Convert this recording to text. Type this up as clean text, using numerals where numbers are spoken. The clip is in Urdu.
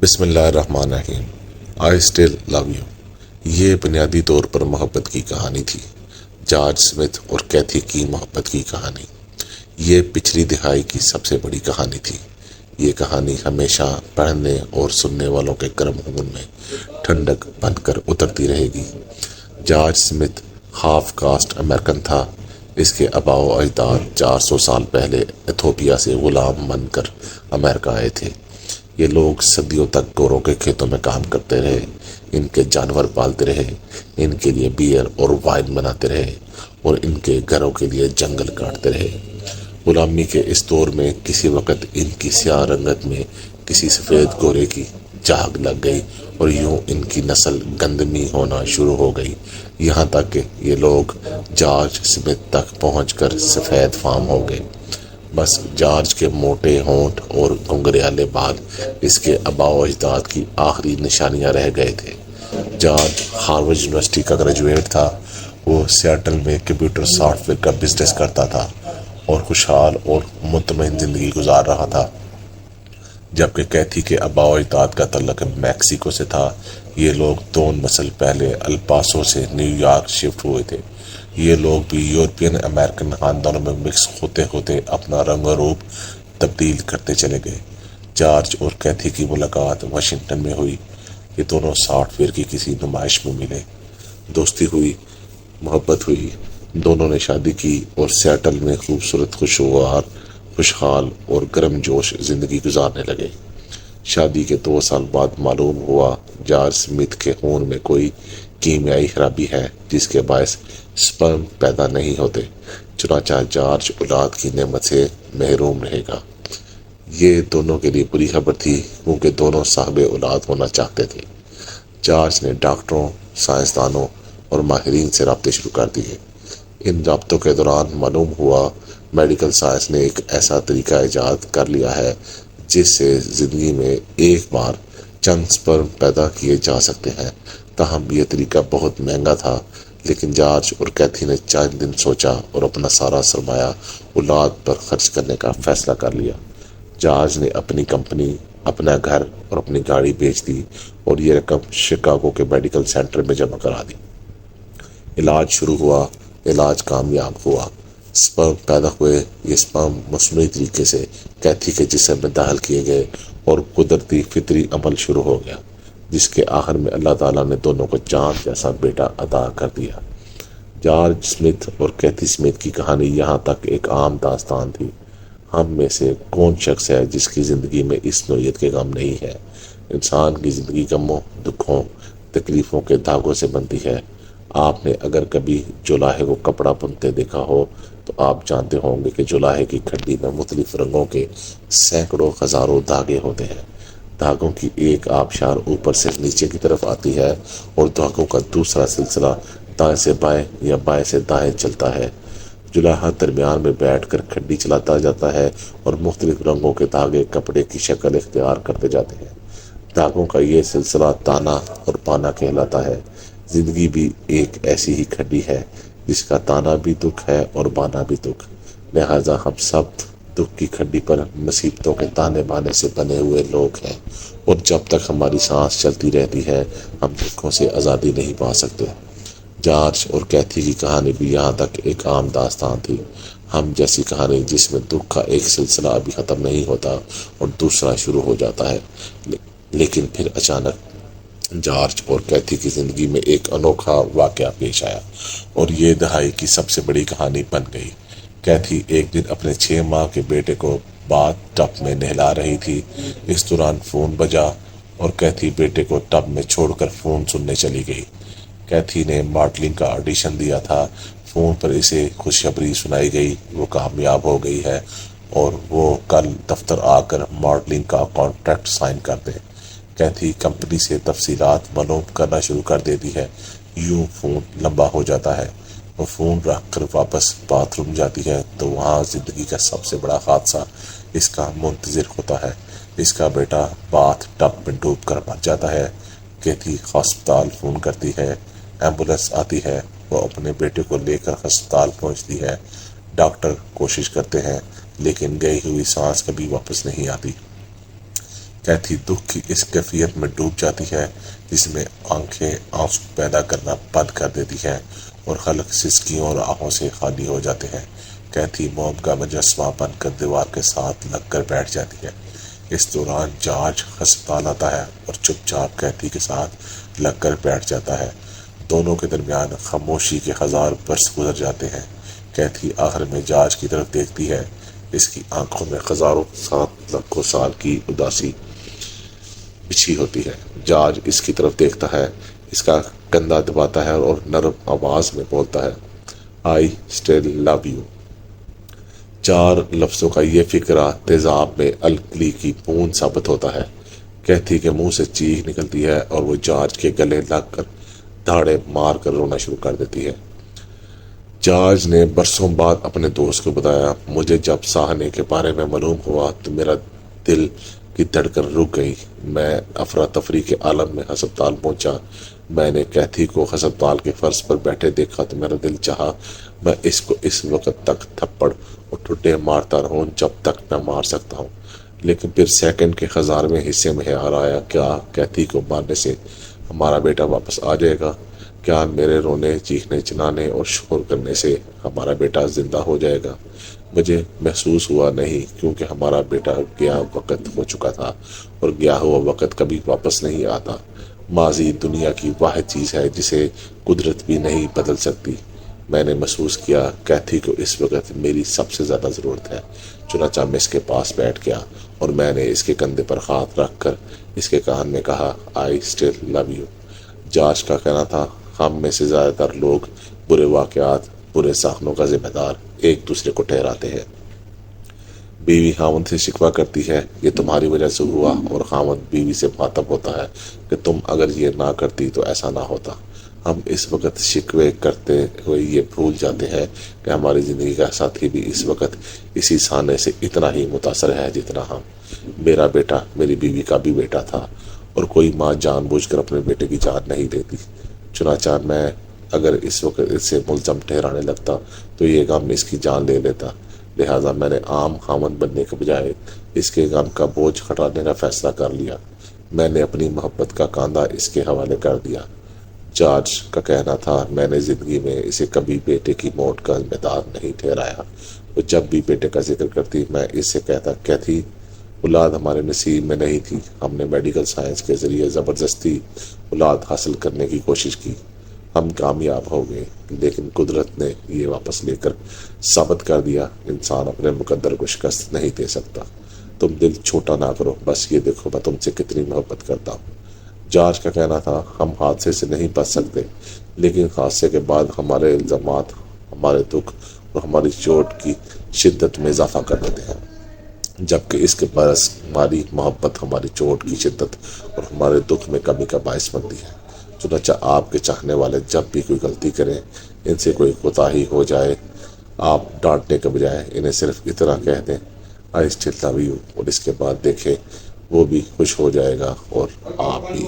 بسم اللہ الرحمن الرحیم۔ آئی اسٹل لو یو، یہ بنیادی طور پر محبت کی کہانی تھی، جارج سمتھ اور کیتھی کی محبت کی کہانی۔ یہ پچھلی دہائی کی سب سے بڑی کہانی تھی۔ یہ کہانی ہمیشہ پڑھنے اور سننے والوں کے گرم خون میں ٹھنڈک بن کر اترتی رہے گی۔ George Smith half cost American تھا۔ اس کے آباء و اجداد 400 سال پہلے ایتھوپیا سے غلام بن کر امریکہ آئے تھے۔ یہ لوگ صدیوں تک گوروں کے کھیتوں میں کام کرتے رہے، ان کے جانور پالتے رہے، ان کے لیے بیئر اور وائن بناتے رہے اور ان کے گھروں کے لیے جنگل کاٹتے رہے۔ غلامی کے اس دور میں کسی وقت ان کی سیاہ رنگت میں کسی سفید گورے کی جھاگ لگ گئی اور یوں ان کی نسل گندمی ہونا شروع ہو گئی، یہاں تک کہ یہ لوگ جارج سمتھ تک پہنچ کر سفید فام ہو گئے۔ بس جارج کے موٹے ہونٹ اور گھنگریالے بال اس کے آباء و اجداد کی آخری نشانیاں رہ گئے تھے۔ جارج ہارورڈ یونیورسٹی کا گریجویٹ تھا۔ وہ سیاٹل میں کمپیوٹر سافٹ ویئر کا بزنس کرتا تھا اور خوشحال اور مطمئن زندگی گزار رہا تھا، جبکہ کیتھی کے آباء و اجداد کا تعلق میکسیکو سے تھا۔ یہ لوگ 2 نسل پہلے الپاسو سے نیو یارک شفٹ ہوئے تھے۔ یہ لوگ بھی یورپین امریکن خاندانوں میں مکس ہوتے ہوتے اپنا رنگ و روپ تبدیل کرتے چلے گئے۔ جارج اور کیتھی کی ملاقات واشنگٹن میں ہوئی۔ یہ دونوں سافٹ ویئر کی کسی نمائش میں ملے، دوستی ہوئی، محبت ہوئی۔ دونوں نے شادی کی اور سیاٹل میں خوبصورت، خوشگوار، خوشحال اور گرم جوش زندگی گزارنے لگے۔ شادی کے 2 سال بعد معلوم ہوا جارج سمتھ کے خون میں کوئی کیمیائی خرابی ہے جس کے باعث سپرم پیدا نہیں ہوتے، چنانچہ جارج اولاد کی نعمت سے محروم رہے گا۔ یہ دونوں کے لیے بری خبر تھی، کیونکہ دونوں صاحب اولاد ہونا چاہتے تھے۔ جارج نے ڈاکٹروں، سائنسدانوں اور ماہرین سے رابطے شروع کر دیے۔ ان رابطوں کے دوران معلوم ہوا میڈیکل سائنس نے ایک ایسا طریقہ ایجاد کر لیا ہے جس سے زندگی میں ایک بار چند سپرم پیدا کیے جا سکتے ہیں۔ تاہم یہ طریقہ بہت مہنگا تھا، لیکن جارج اور کیتھی نے چند دن سوچا اور اپنا سارا سرمایہ اولاد پر خرچ کرنے کا فیصلہ کر لیا۔ جارج نے اپنی کمپنی، اپنا گھر اور اپنی گاڑی بیچ دی اور یہ رقم شکاگو کے میڈیکل سینٹر میں جمع کرا دی۔ علاج شروع ہوا، علاج کامیاب ہوا، سپرم پیدا ہوئے۔ یہ سپرم مصنوعی طریقے سے کیتھی کے جسم میں داخل کیے گئے اور قدرتی فطری عمل شروع ہو گیا، جس کے آخر میں اللہ تعالیٰ نے دونوں کو چاند جیسا بیٹا عطا کر دیا۔ جارج سمتھ اور کیتھی سمتھ کی کہانی یہاں تک ایک عام داستان تھی۔ ہم میں سے کون شخص ہے جس کی زندگی میں اس نوعیت کے غم نہیں ہے؟ انسان کی زندگی غموں، دکھوں، تکلیفوں کے دھاگوں سے بنتی ہے۔ آپ نے اگر کبھی جولاہے کو کپڑا بنتے دیکھا ہو تو آپ جانتے ہوں گے کہ جولاہے کی کھڈی میں مختلف رنگوں کے سینکڑوں ہزاروں دھاگے ہوتے ہیں۔ دھاگوں کی ایک آبشار اوپر سے نیچے کی طرف آتی ہے اور دھاگوں کا دوسرا سلسلہ دائیں سے بائیں یا بائیں سے دائیں چلتا ہے۔ جولاہا درمیان میں بیٹھ کر کھڈی چلاتا جاتا ہے اور مختلف رنگوں کے دھاگے کپڑے کی شکل اختیار کرتے جاتے ہیں۔ دھاگوں کا یہ سلسلہ تانا اور بانا کہلاتا ہے۔ زندگی بھی ایک ایسی ہی کھڈی ہے جس کا تانا بھی دکھ ہے اور بانا بھی دکھ۔ لہذا ہم سب دکھ کی کھڈی پر مصیبتوں کے تانے بانے سے بنے ہوئے لوگ ہیں، اور جب تک ہماری سانس چلتی رہتی ہے ہم دکھوں سے آزادی نہیں پا سکتے۔ جارج اور کیتھی کی کہانی بھی یہاں تک ایک عام داستان تھی۔ ہم جیسی کہانی جس میں دکھ کا ایک سلسلہ ابھی ختم نہیں ہوتا اور دوسرا شروع ہو جاتا ہے، لیکن پھر اچانک جارج اور کیتھی کی زندگی میں ایک انوکھا واقعہ پیش آیا اور یہ دہائی کی سب سے بڑی کہانی بن گئی۔ کیتھی ایک دن اپنے 6 ماہ کے بیٹے کو باتھ ٹب میں نہلا رہی تھی۔ اس دوران فون بجا اور کیتھی بیٹے کو ٹب میں چھوڑ کر فون سننے چلی گئی۔ کیتھی نے ماڈلنگ کا آڈیشن دیا تھا۔ فون پر اسے خوشخبری سنائی گئی، وہ کامیاب ہو گئی ہے اور وہ کل دفتر آ کر ماڈلنگ کا کانٹریکٹ سائن کر دے۔ کیتھی کمپنی سے تفصیلات معلوم کرنا شروع کر دیتی ہے۔ یوں فون لمبا ہو جاتا ہے۔ وہ فون رکھ کر واپس باتھ روم جاتی ہے تو وہاں زندگی کا سب سے بڑا حادثہ اس کا منتظر ہوتا ہے۔ اس کا بیٹا باتھ ٹب میں ڈوب کر مر جاتا ہے۔ کیتھی ہسپتال فون کرتی ہے، ایمبولینس آتی ہے، وہ اپنے بیٹے کو لے کر ہسپتال پہنچتی ہے۔ ڈاکٹر کوشش کرتے ہیں لیکن گئی ہوئی سانس کبھی واپس نہیں آتی۔ کیتھی دکھ کی اس کیفیت میں ڈوب جاتی ہے جس میں آنکھیں آنسو پیدا کرنا بند کر دیتی ہیں اور خلق سسکیوں اور آہوں سے خالی ہو جاتے ہیں۔ کیتھی موم کا مجسمہ بن کر دیوار کے ساتھ لگ کر بیٹھ جاتی ہے۔ اس دوران جارج ہسپتال آتا ہے اور چپ چاپ کیتھی کے ساتھ لگ کر بیٹھ جاتا ہے۔ دونوں کے درمیان خاموشی کے 1000 برس گزر جاتے ہیں۔ کیتھی آخر میں جارج کی طرف دیکھتی ہے، اس کی آنکھوں میں ہزاروں لاکھوں سال کی اداسی بچھی ہوتی ہے۔ جارج اس کی طرف دیکھتا ہے، اس کا کندھا دباتا ہے اور نرم آواز میں بولتا ہے، I still love you۔ 4 لفظوں کا یہ فقرہ تیزاب میں الکلی کی بوند ثابت ہوتا ہے۔ کیتھی کے منہ سے چیخ نکلتی ہے اور وہ جارج کے گلے لگ کر دھاڑے مار کر رونا شروع کر دیتی ہے۔ جارج نے برسوں بعد اپنے دوست کو بتایا، مجھے جب سہنے کے بارے میں معلوم ہوا تو میرا دل کی دھڑکن رک گئی۔ میں افراتفری کے عالم میں ہسپتال پہنچا۔ میں نے کیتھی کو ہسپتال کے فرش پر بیٹھے دیکھا تو میرا دل چاہا میں اس کو اس وقت تک تھپڑ اور ٹھڈے مارتا رہوں جب تک میں مار سکتا ہوں، لیکن پھر سیکنڈ کے 1000ویں حصے میں خیال آیا، کیا کیتھی کو مارنے سے ہمارا بیٹا واپس آ جائے گا؟ کیا میرے رونے، چیخنے، چلانے اور شور کرنے سے ہمارا بیٹا زندہ ہو جائے گا؟ مجھے محسوس ہوا نہیں، کیونکہ ہمارا بیٹا گیا وقت ہو چکا تھا اور گیا ہوا وقت کبھی واپس نہیں آتا۔ ماضی دنیا کی واحد چیز ہے جسے قدرت بھی نہیں بدل سکتی۔ میں نے محسوس کیا کیتھی کو اس وقت میری سب سے زیادہ ضرورت ہے۔ چنانچہ میں اس کے پاس بیٹھ گیا اور میں نے اس کے کندھے پر ہاتھ رکھ کر اس کے کان میں کہا، I still love you۔ George کا کہنا تھا، ہم میں سے زیادہ تر لوگ برے واقعات، برے ساختوں کا ذمہ دار ایک دوسرے کو ٹھہراتے ہیں۔ بیوی خاوند سے شکوہ کرتی ہے، یہ تمہاری وجہ سے ہوا، اور خاوند بیوی سے مخاطب ہوتا ہے کہ تم اگر یہ نہ کرتی تو ایسا نہ ہوتا۔ ہم اس وقت شکوے کرتے ہوئے یہ بھول جاتے ہیں کہ ہماری زندگی کا ساتھی بھی اس وقت اسی سانے سے اتنا ہی متاثر ہے جتنا ہم۔ میرا بیٹا میری بیوی کا بھی بیٹا تھا، اور کوئی ماں جان بوجھ کر اپنے بیٹے کی جان نہیں دیتی۔ چنانچہ میں اگر اس وقت اس سے ملزم ٹھہرانے لگتا تو یہ غم اس کی جان لے لیتا، لہٰذا میں نے عام خاوند بننے کے بجائے اس کے غم کا بوجھ ہٹانے کا فیصلہ کر لیا۔ میں نے اپنی محبت کا کاندھا اس کے حوالے کر دیا۔ جارج کا کہنا تھا، میں نے زندگی میں اسے کبھی بیٹے کی موت کا ذمہ دار نہیں ٹھہرایا۔ وہ جب بھی بیٹے کا ذکر کرتی میں اس سے کہتا، کیتھی، اولاد ہمارے نصیب میں نہیں تھی، ہم نے میڈیکل سائنس کے ذریعے زبردستی اولاد حاصل کرنے کی کوشش کی، ہم کامیاب ہو گئے، لیکن قدرت نے یہ واپس لے کر ثابت کر دیا، انسان اپنے مقدر کو شکست نہیں دے سکتا۔ تم دل چھوٹا نہ کرو، بس یہ دیکھو میں تم سے کتنی محبت کرتا ہوں۔ جارج کا کہنا تھا، ہم حادثے سے نہیں بچ سکتے، لیکن حادثے کے بعد ہمارے الزامات ہمارے دکھ اور ہماری چوٹ کی شدت میں اضافہ کر دیتے ہیں، جبکہ اس کے برعکس ہماری محبت ہماری چوٹ کی شدت اور ہمارے دکھ میں کمی کا باعث بنتی ہے۔ چنانچہ آپ کے چاہنے والے جب بھی کوئی غلطی کریں، ان سے کوئی کوتاہی ہو جائے، آپ ڈانٹنے کے بجائے انہیں صرف اتنا کہہ دیں، I still love you، اور اس کے بعد دیکھیں وہ بھی خوش ہو جائے گا اور آپ بھی۔